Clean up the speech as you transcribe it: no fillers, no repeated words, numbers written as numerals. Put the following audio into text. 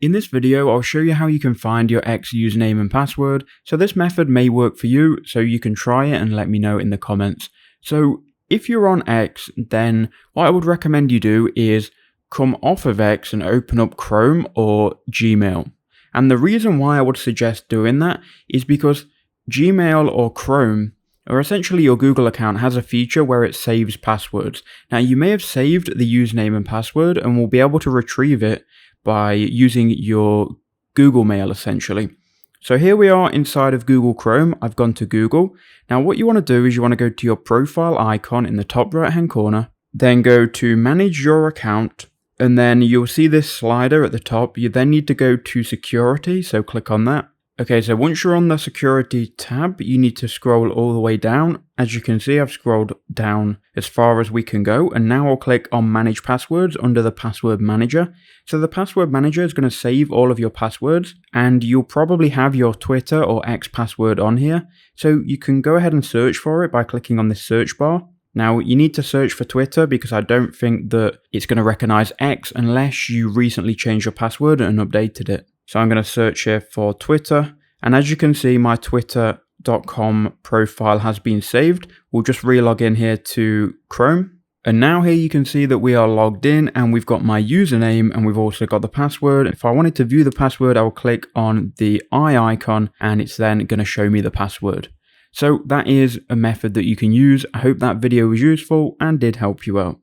In this video, I'll show you how you can find your X username and password. So this method may work for you, so you can try it and let me know in the comments. So if you're on X, then what I would recommend you do is come off of X and open up Chrome or Gmail. And the reason why I would suggest doing that is because Gmail or Chrome, or essentially your Google account, has a feature where it saves passwords. Now you may have saved the username and password and will be able to retrieve it by using your Google Mail essentially. So here we are inside of Google Chrome. I've gone to Google. Now what you want to do is you want to go to your profile icon in the top right hand corner, then go to manage your account, and then you'll see this slider at the top. You then need to go to security, so click on that. Okay, so once you're on the security tab, you need to scroll all the way down. As you can see, I've scrolled down as far as we can go, and now I'll click on manage passwords under the password manager. So the password manager is going to save all of your passwords, and you'll probably have your Twitter or X password on here. So you can go ahead and search for it by clicking on this search bar. Now you need to search for Twitter because I don't think that it's going to recognize X unless you recently changed your password and updated it. So I'm going to search here for Twitter, and as you can see, my twitter.com profile has been saved. We'll just re-log in here to Chrome. And now here you can see that we are logged in and we've got my username and we've also got the password. If I wanted to view the password, I will click on the eye icon and it's then going to show me the password. So that is a method that you can use. I hope that video was useful and did help you out.